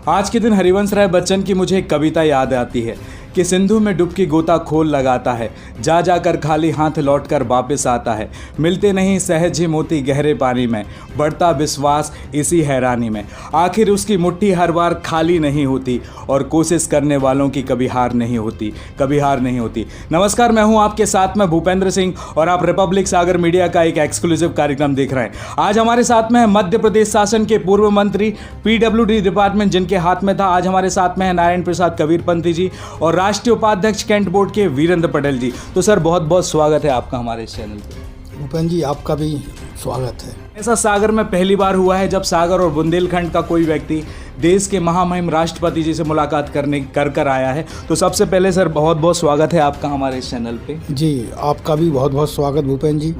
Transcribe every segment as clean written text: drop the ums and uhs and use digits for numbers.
आज के दिन हरिवंश राय बच्चन की मुझे एक कविता याद आती है कि सिंधु में डुबकी गोता खोल लगाता है, जा जाकर खाली हाथ लौटकर वापस आता है। मिलते नहीं सहज ही मोती गहरे पानी में, बढ़ता विश्वास इसी हैरानी में। आखिर उसकी मुट्ठी हर बार खाली नहीं होती और कोशिश करने वालों की कभी हार नहीं होती, कभी हार नहीं होती। नमस्कार, मैं हूं आपके साथ में भूपेंद्र सिंह और आप रिपब्लिक सागर मीडिया का एक एक्सक्लूसिव कार्यक्रम देख रहे हैं। आज हमारे साथ में है मध्य प्रदेश शासन के पूर्व मंत्री, पीडब्ल्यूडी डिपार्टमेंट जिनके हाथ में था, आज हमारे साथ में है नारायण प्रसाद कबीरपंथी जी और राष्ट्रीय उपाध्यक्ष कैंट बोर्ड के वीरेंद्र पटेल जी। तो सर, बहुत बहुत स्वागत है आपका हमारे इस चैनल पे। भूपेंद्र जी, आपका भी स्वागत है। ऐसा सागर में पहली बार हुआ है जब सागर और बुंदेलखंड का कोई व्यक्ति देश के महामहिम राष्ट्रपति जी से मुलाकात कर आया है। तो सबसे पहले सर, बहुत बहुत स्वागत है आपका हमारे इस चैनल पे। जी, आपका भी बहुत बहुत स्वागत भूपेंद्र जी।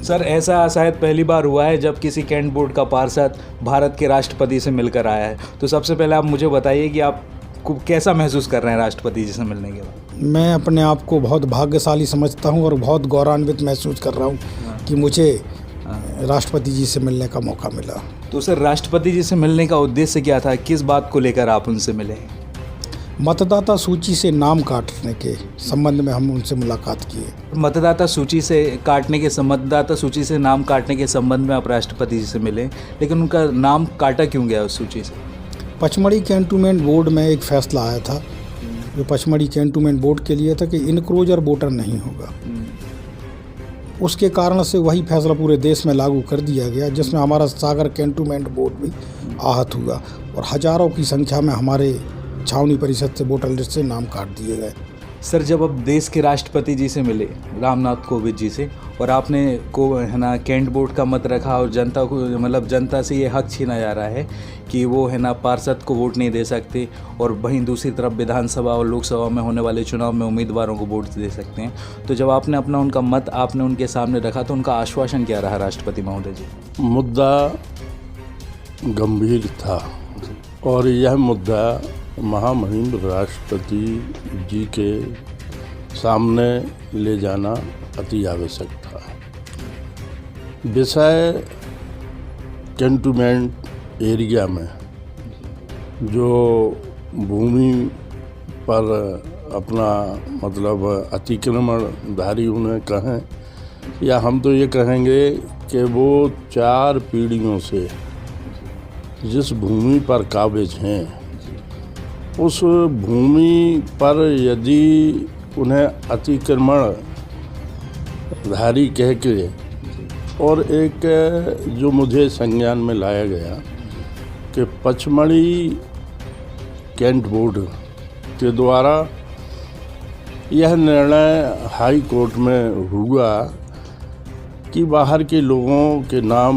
सर, ऐसा शायद पहली बार हुआ है जब किसी कैंट बोर्ड का पार्षद भारत के राष्ट्रपति से मिलकर आया है। तो सबसे पहले आप मुझे बताइए कि आप कैसा महसूस कर रहे हैं राष्ट्रपति जी से मिलने के बाद? मैं अपने आप को बहुत भाग्यशाली समझता हूं और बहुत गौरवान्वित महसूस कर रहा हूं कि मुझे राष्ट्रपति जी से मिलने का मौका मिला। तो सर, राष्ट्रपति जी से मिलने का उद्देश्य क्या था? किस बात को लेकर आप उनसे मिले? मतदाता सूची से नाम काटने के संबंध में हम उनसे मुलाकात किए। मतदाता सूची से नाम काटने के संबंध में आप राष्ट्रपति जी से मिले, लेकिन उनका नाम काटा क्यों गया उस सूची से? पचमढ़ी कैंटोनमेंट बोर्ड में एक फैसला आया था जो पचमढ़ी कैंटोनमेंट बोर्ड के लिए था कि इनक्रोजर वोटर नहीं होगा। उसके कारण से वही फैसला पूरे देश में लागू कर दिया गया, जिसमें हमारा सागर कैंटोनमेंट बोर्ड भी आहत हुआ और हजारों की संख्या में हमारे छावनी परिषद से वोटर लिस्ट से नाम काट दिए गए। सर, जब अब देश के राष्ट्रपति जी से मिले, रामनाथ कोविंद जी से, और आपने कैंट बोर्ड का मत रखा और जनता को जनता से ये हक छीना जा रहा है कि वो पार्षद को वोट नहीं दे सकते, और वहीं दूसरी तरफ विधानसभा और लोकसभा में होने वाले चुनाव में उम्मीदवारों को वोट दे सकते हैं। तो जब आपने उनका मत आपने उनके सामने रखा तो उनका आश्वासन क्या रहा राष्ट्रपति महोदय जी? मुद्दा गंभीर था और यह मुद्दा महामहिम राष्ट्रपति जी के सामने ले जाना अति आवश्यक था। विषय कैंटोनमेंट एरिया में जो भूमि पर अपना अतिक्रमणधारी उन्हें कहें, या हम तो ये कहेंगे कि वो 4 पीढ़ियों से जिस भूमि पर काबिज हैं, उस भूमि पर यदि उन्हें अतिक्रमणधारी कह के, और एक जो मुझे संज्ञान में लाया गया कि पचमढ़ी कैंट बोर्ड के द्वारा यह निर्णय हाई कोर्ट में हुआ कि बाहर के लोगों के नाम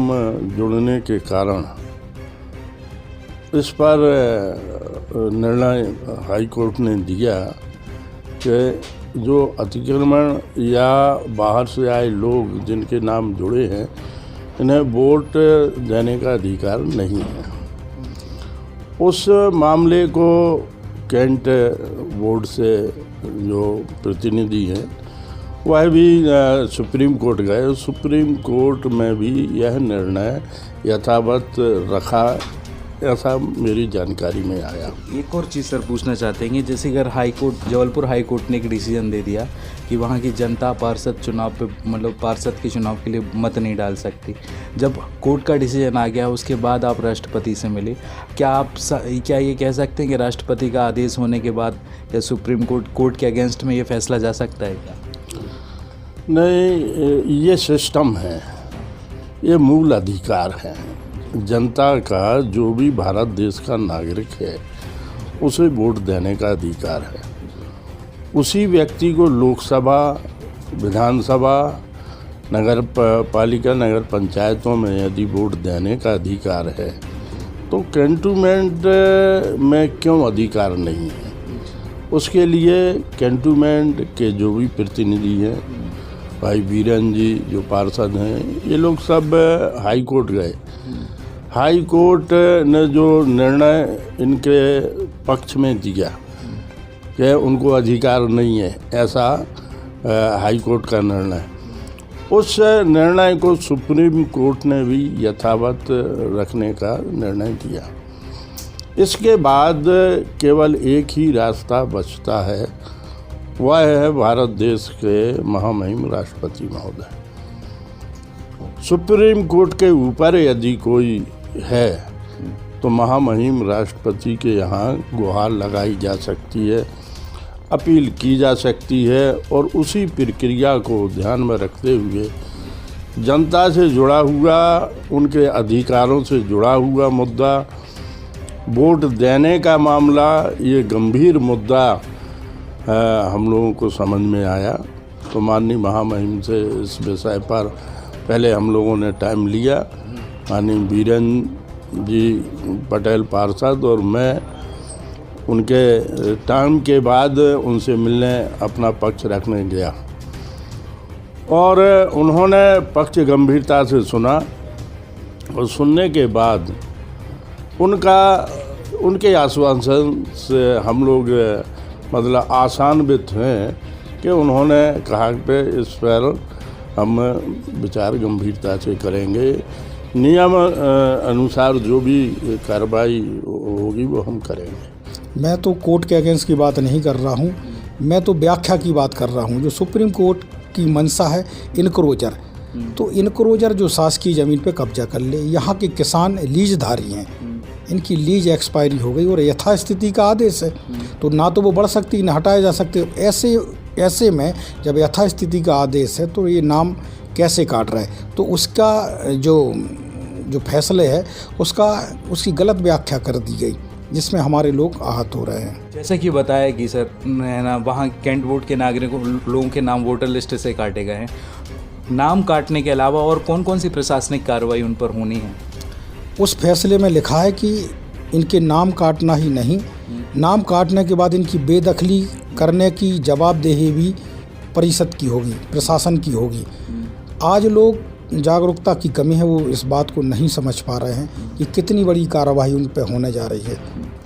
जुड़ने के कारण इस पर निर्णय हाई कोर्ट ने दिया कि जो अतिक्रमण या बाहर से आए लोग जिनके नाम जुड़े हैं, इन्हें वोट देने का अधिकार नहीं है। उस मामले को कैंट बोर्ड से जो प्रतिनिधि हैं वह भी सुप्रीम कोर्ट गए। सुप्रीम कोर्ट में भी यह निर्णय यथावत रखा, ऐसा मेरी जानकारी में आया। एक और चीज़ सर पूछना चाहते हैं कि जैसे अगर जबलपुर हाई कोर्ट ने एक डिसीजन दे दिया कि वहाँ की जनता पार्षद के चुनाव के लिए मत नहीं डाल सकती, जब कोर्ट का डिसीजन आ गया उसके बाद आप राष्ट्रपति से मिले, क्या ये कह सकते हैं कि राष्ट्रपति का आदेश होने के बाद या सुप्रीम कोर्ट के अगेंस्ट में ये फैसला जा सकता है क्या? नहीं, ये सिस्टम है, ये मूल अधिकार है। जनता का, जो भी भारत देश का नागरिक है, उसे वोट देने का अधिकार है। उसी व्यक्ति को लोकसभा, विधानसभा, नगर पालिका, नगर पंचायतों में यदि वोट देने का अधिकार है, तो कैंटोनमेंट में क्यों अधिकार नहीं है? उसके लिए कैंटोनमेंट के जो भी प्रतिनिधि हैं, भाई वीरेंद्र जी जो पार्षद हैं, ये लोग सब हाई कोर्ट गए। हाई कोर्ट ने जो निर्णय इनके पक्ष में दिया कि उनको अधिकार नहीं है, ऐसा हाई कोर्ट का निर्णय, उस निर्णय को सुप्रीम कोर्ट ने भी यथावत रखने का निर्णय दिया। इसके बाद केवल एक ही रास्ता बचता है, वह है भारत देश के महामहिम राष्ट्रपति महोदय। सुप्रीम कोर्ट के ऊपर यदि कोई है तो महामहिम राष्ट्रपति के यहाँ गुहार लगाई जा सकती है, अपील की जा सकती है, और उसी प्रक्रिया को ध्यान में रखते हुए जनता से जुड़ा हुआ, उनके अधिकारों से जुड़ा हुआ मुद्दा, वोट देने का मामला, ये गंभीर मुद्दा हम लोगों को समझ में आया। तो माननीय महामहिम से इस विषय पर पहले हम लोगों ने टाइम लिया। माननीय बीरेन जी पटेल पार्षद और मैं उनके टाइम के बाद उनसे मिलने अपना पक्ष रखने गया और उन्होंने पक्ष गंभीरता से सुना और सुनने के बाद उनके आश्वासन से हम लोग मतलब आशान्वित हैं कि उन्होंने कहा कि इस पर हम विचार गंभीरता से करेंगे, नियम अनुसार जो भी कार्रवाई होगी वो हम करेंगे। मैं तो कोर्ट के अगेंस्ट की बात नहीं कर रहा हूँ, मैं तो व्याख्या की बात कर रहा हूँ। जो सुप्रीम कोर्ट की मंशा है इनक्रोजर, तो इनक्रोजर जो शासकीय ज़मीन पे कब्जा कर ले, यहाँ के किसान लीजधारी हैं, इनकी लीज एक्सपायरी हो गई और यथास्थिति का आदेश है, तो ना तो वो बढ़ सकती ना हटाए जा सकते। ऐसे में जब यथास्थिति का आदेश है तो ये नाम कैसे काट रहा है? तो उसका जो फैसले है उसकी गलत व्याख्या कर दी गई, जिसमें हमारे लोग आहत हो रहे हैं। जैसा कि बताया कि सर है ना, वहाँ कैंट वोट के नागरिकों लोगों के नाम वोटर लिस्ट से काटे गए हैं। नाम काटने के अलावा और कौन कौन सी प्रशासनिक कार्रवाई उन पर होनी है? उस फैसले में लिखा है कि इनके नाम काटना ही नहीं, नाम काटने के बाद इनकी बेदखली करने की जवाबदेही भी परिषद की होगी, प्रशासन की होगी। आज लोग जागरूकता की कमी है, वो इस बात को नहीं समझ पा रहे हैं कि कितनी बड़ी कार्रवाई उन पर होने जा रही है।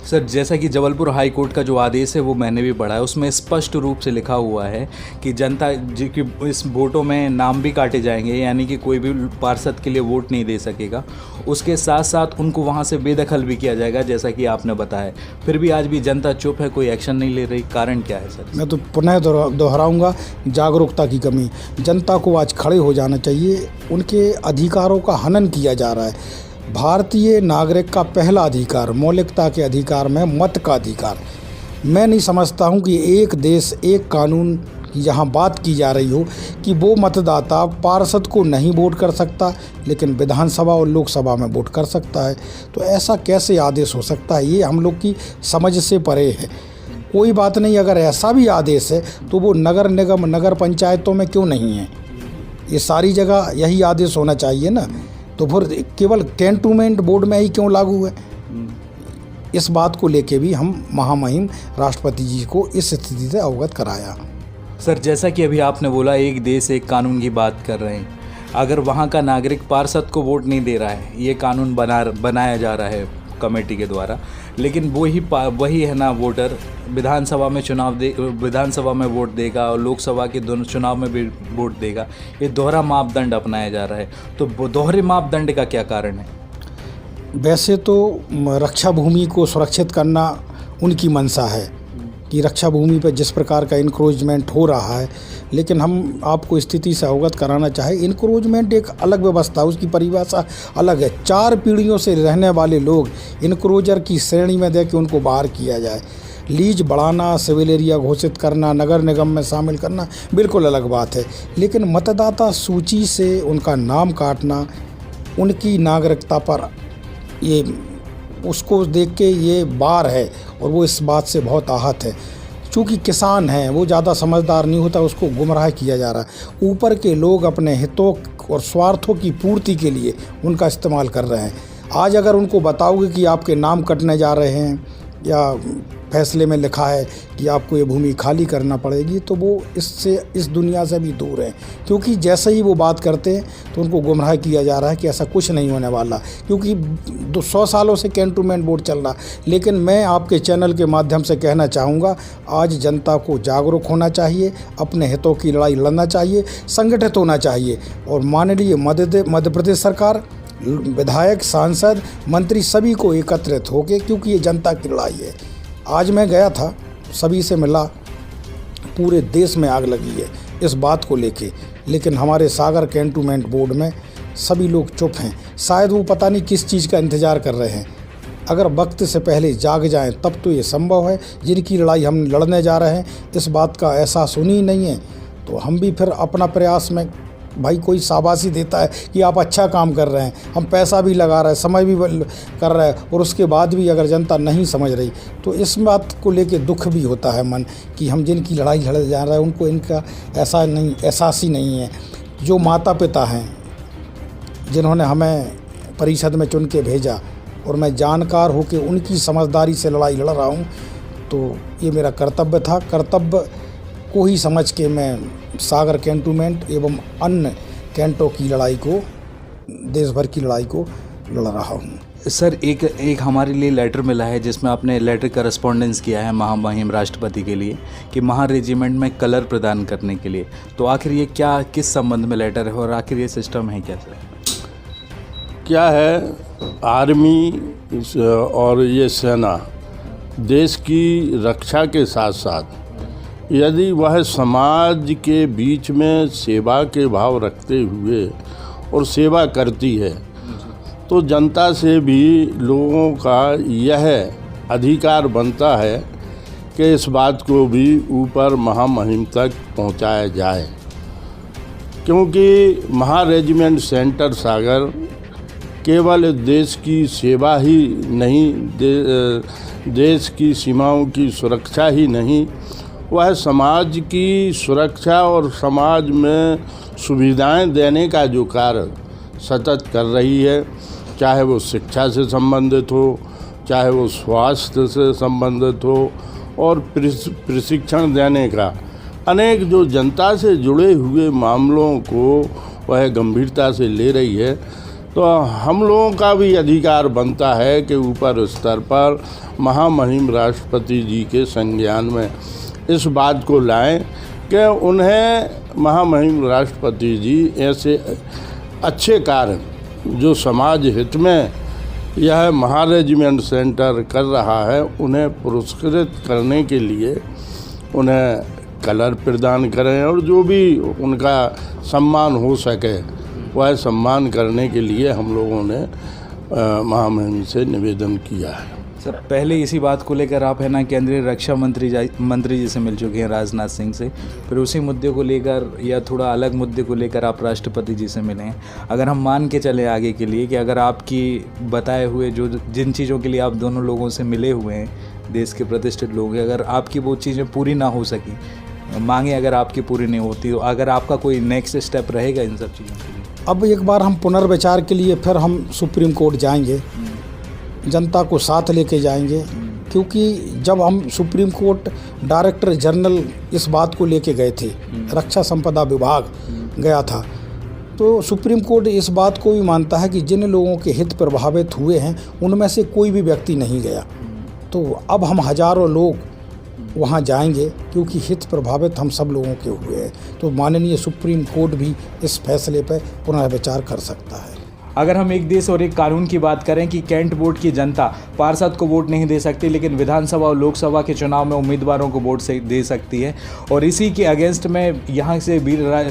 सर, जैसा कि जबलपुर हाई कोर्ट का जो आदेश है वो मैंने भी पढ़ा है, उसमें स्पष्ट रूप से लिखा हुआ है कि जनता जी की इस वोटों में नाम भी काटे जाएंगे, यानी कि कोई भी पार्षद के लिए वोट नहीं दे सकेगा। उसके साथ साथ उनको वहां से बेदखल भी किया जाएगा, जैसा कि आपने बताया। फिर भी आज भी जनता चुप है, कोई एक्शन नहीं ले रही, कारण क्या है सर? मैं तो पुनः दोहराऊंगा, जागरूकता की कमी। जनता को आज खड़े हो जाना चाहिए, उनके अधिकारों का हनन किया जा रहा है। भारतीय नागरिक का पहला अधिकार, मौलिकता के अधिकार में मत का अधिकार। मैं नहीं समझता हूं कि एक देश एक कानून की यहाँ बात की जा रही हो कि वो मतदाता पार्षद को नहीं वोट कर सकता लेकिन विधानसभा और लोकसभा में वोट कर सकता है। तो ऐसा कैसे आदेश हो सकता है? ये हम लोग की समझ से परे है। कोई बात नहीं, अगर ऐसा भी आदेश है तो वो नगर निगम, नगर पंचायतों में क्यों नहीं है? ये सारी जगह यही आदेश होना चाहिए ना। तो फिर केवल कैंटोनमेंट बोर्ड में ही क्यों लागू है? इस बात को लेके भी हम महामहिम राष्ट्रपति जी को इस स्थिति से अवगत कराया। सर, जैसा कि अभी आपने बोला एक देश एक कानून की बात कर रहे हैं, अगर वहाँ का नागरिक पार्षद को वोट नहीं दे रहा है, ये कानून बनाया जा रहा है कमेटी के द्वारा, लेकिन वही है ना वोटर विधानसभा में वोट देगा और लोकसभा के दोनों चुनाव में भी वोट देगा। ये दोहरा मापदंड अपनाया जा रहा है, तो दोहरे मापदंड का क्या कारण है? वैसे तो रक्षा भूमि को सुरक्षित करना उनकी मंशा है कि रक्षा भूमि पर जिस प्रकार का इंक्रोचमेंट हो रहा है, लेकिन हम आपको स्थिति से अवगत कराना चाहें। इंक्रोचमेंट एक अलग व्यवस्था, उसकी परिभाषा अलग है। 4 पीढ़ियों से रहने वाले लोग इंक्रोचर की श्रेणी में दे के उनको बाहर किया जाए। लीज बढ़ाना, सिविल एरिया घोषित करना, नगर निगम में शामिल करना बिल्कुल अलग बात है, लेकिन मतदाता सूची से उनका नाम काटना, उनकी नागरिकता पर ये उसको देख के ये बार है और वो इस बात से बहुत आहत है। चूँकि किसान हैं, वो ज़्यादा समझदार नहीं होता, उसको गुमराह किया जा रहा है। ऊपर के लोग अपने हितों और स्वार्थों की पूर्ति के लिए उनका इस्तेमाल कर रहे हैं। आज अगर उनको बताओगे कि आपके नाम कटने जा रहे हैं या फैसले में लिखा है कि आपको ये भूमि खाली करना पड़ेगी, तो वो इस दुनिया से भी दूर हैं। क्योंकि जैसे ही वो बात करते हैं तो उनको गुमराह किया जा रहा है कि ऐसा कुछ नहीं होने वाला, क्योंकि 100 सालों से कैंटोनमेंट बोर्ड चल रहा। लेकिन मैं आपके चैनल के माध्यम से कहना चाहूँगा, आज जनता को जागरूक होना चाहिए, अपने हितों की लड़ाई लड़ना चाहिए, संगठित होना चाहिए। और माननीय मध्य प्रदेश सरकार विधायक, सांसद, मंत्री सभी को एकत्रित होके, क्योंकि ये जनता की लड़ाई है। आज मैं गया था, सभी से मिला, पूरे देश में आग लगी है इस बात को लेके, लेकिन हमारे सागर कैंटोनमेंट बोर्ड में सभी लोग चुप हैं। शायद वो पता नहीं किस चीज़ का इंतज़ार कर रहे हैं। अगर वक्त से पहले जाग जाएं तब तो ये संभव है। जिनकी लड़ाई हम लड़ने जा रहे हैं इस बात का एहसास उन्हीं नहीं है, तो हम भी फिर अपना प्रयास में, भाई कोई शाबाशी देता है कि आप अच्छा काम कर रहे हैं, हम पैसा भी लगा रहे हैं, समय भी कर रहे हैं, और उसके बाद भी अगर जनता नहीं समझ रही तो इस बात को लेके दुख भी होता है मन कि हम जिनकी लड़ाई लड़ने जा रहे हैं उनको इनका एहसास ही नहीं है। जो माता पिता हैं जिन्होंने हमें परिषद में चुन के भेजा और मैं जानकार होकर उनकी समझदारी से लड़ाई लड़ रहा हूँ, तो ये मेरा कर्तव्य था। कर्तव्य को ही समझ के मैं सागर कैंटोनमेंट एवं अन्य कैंटों की लड़ाई को, देश भर की लड़ाई को लड़ रहा हूँ। सर, एक हमारे लिए लेटर मिला है जिसमें आपने लेटर करस्पॉन्डेंस किया है महामहिम राष्ट्रपति के लिए कि महा रेजिमेंट में कलर प्रदान करने के लिए, तो आखिर ये क्या, किस संबंध में लेटर है और आखिर ये सिस्टम है क्या सर? क्या है, आर्मी और ये सेना देश की रक्षा के साथ साथ यदि वह समाज के बीच में सेवा के भाव रखते हुए और सेवा करती है तो जनता से भी लोगों का यह अधिकार बनता है कि इस बात को भी ऊपर महामहिम तक पहुंचाया जाए, क्योंकि महा रेजिमेंट सेंटर सागर केवल देश की सेवा ही नहीं, देश की सीमाओं की सुरक्षा ही नहीं, वह समाज की सुरक्षा और समाज में सुविधाएं देने का जो कार्य सतत कर रही है, चाहे वो शिक्षा से संबंधित हो, चाहे वो स्वास्थ्य से संबंधित हो, और प्रशिक्षण देने का अनेक जो जनता से जुड़े हुए मामलों को वह गंभीरता से ले रही है, तो हम लोगों का भी अधिकार बनता है कि ऊपर स्तर पर महामहिम राष्ट्रपति जी के संज्ञान में इस बात को लाएं कि उन्हें महामहिम राष्ट्रपति जी ऐसे अच्छे कार्य जो समाज हित में यह महा रेजिमेंट सेंटर कर रहा है उन्हें पुरस्कृत करने के लिए उन्हें कलर प्रदान करें, और जो भी उनका सम्मान हो सके वह सम्मान करने के लिए हम लोगों ने महामहिम से निवेदन किया है। सर, पहले इसी बात को लेकर आप है ना केंद्रीय रक्षा मंत्री जी से मिल चुके हैं, राजनाथ सिंह से, फिर उसी मुद्दे को लेकर या थोड़ा अलग मुद्दे को लेकर आप राष्ट्रपति जी से मिले हैं। अगर हम मान के चले आगे के लिए कि अगर आपकी बताए हुए जिन चीज़ों के लिए आप दोनों लोगों से मिले हुए हैं, देश के प्रतिष्ठित लोग हैं, अगर आपकी वो चीज़ें पूरी ना हो सकी, मांगे अगर आपकी पूरी नहीं होती, तो अगर आपका कोई नेक्स्ट स्टेप रहेगा इन सब चीज़ों के लिए? अब एक बार हम पुनर्विचार के लिए फिर हम सुप्रीम कोर्ट जाएंगे, जनता को साथ लेके जाएंगे, क्योंकि जब हम सुप्रीम कोर्ट डायरेक्टर जनरल इस बात को लेके गए थे, रक्षा संपदा विभाग गया था, तो सुप्रीम कोर्ट इस बात को भी मानता है कि जिन लोगों के हित प्रभावित हुए हैं उनमें से कोई भी व्यक्ति नहीं गया। तो अब हम हज़ारों लोग वहाँ जाएंगे, क्योंकि हित प्रभावित हम सब लोगों के हुए हैं, तो माननीय सुप्रीम कोर्ट भी इस फैसले पर पुनर्विचार कर सकता है। अगर हम एक देश और एक कानून की बात करें कि कैंट बोर्ड की जनता पार्षद को वोट नहीं दे सकती, लेकिन विधानसभा और लोकसभा के चुनाव में उम्मीदवारों को वोट से दे सकती है, और इसी के अगेंस्ट में यहाँ से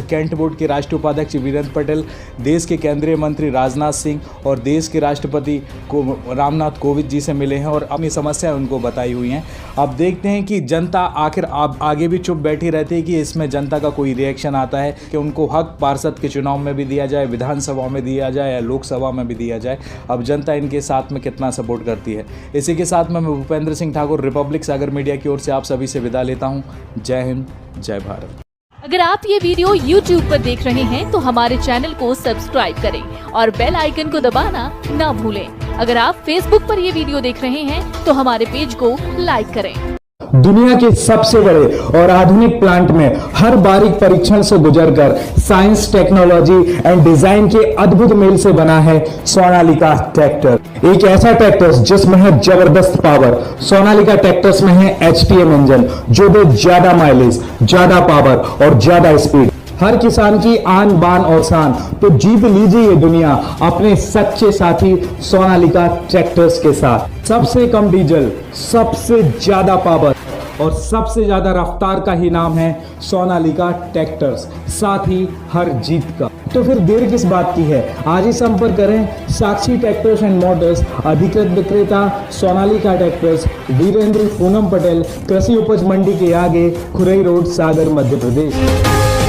कैंट बोर्ड के राष्ट्रीय उपाध्यक्ष वीरेंद्र पटेल, देश के केंद्रीय मंत्री राजनाथ सिंह और देश के राष्ट्रपति को रामनाथ कोविंद जी से मिले हैं और अपनी समस्याएं उनको बताई हुई हैं। अब देखते हैं कि जनता आखिर अब आगे भी चुप बैठी रहती है कि इसमें जनता का कोई रिएक्शन आता है कि उनको हक पार्षद के चुनाव में भी दिया जाए, विधानसभा में दिया जाए या लोकसभा में भी दिया जाए। अब जनता इनके साथ में कितना सपोर्ट करती है। इसी के साथ में मैं भूपेंद्र सिंह ठाकुर, रिपब्लिक सागर मीडिया की ओर से आप सभी से विदा लेता हूं। जय हिंद, जय भारत। अगर आप ये वीडियो YouTube पर देख रहे हैं तो हमारे चैनल को सब्सक्राइब करें और बेल आइकन को दबाना ना भूलें। अगर आप Facebook पर ये वीडियो देख रहे हैं तो हमारे पेज को लाइक करें। दुनिया के सबसे बड़े और आधुनिक प्लांट में हर बारीक परीक्षण से गुजरकर साइंस, टेक्नोलॉजी एंड डिजाइन के अद्भुत मेल से बना है सोनालिका ट्रैक्टर। एक ऐसा ट्रैक्टर जिसमें है जबरदस्त पावर। सोनालिका ट्रैक्टर्स में है HTM इंजन जो दे ज्यादा माइलेज, ज्यादा पावर और ज्यादा स्पीड। हर किसान की आन बान और शान। तो जीत लीजिए ये दुनिया अपने सच्चे साथी सोनालिका ट्रैक्टर्स के साथ। सबसे कम डीजल, सबसे ज्यादा पावर और सबसे ज्यादा रफ्तार का ही नाम है सोनालिका ट्रैक्टर्स, साथ ही हर जीत का। तो फिर देर किस बात की है, आज ही संपर्क करें साक्षी ट्रैक्टर्स एंड मोटर्स, अधिकृत विक्रेता सोनालिका ट्रैक्टर्स, वीरेंद्र पूनम पटेल, कृषि उपज मंडी के आगे, खुरई रोड, सागर, मध्य प्रदेश।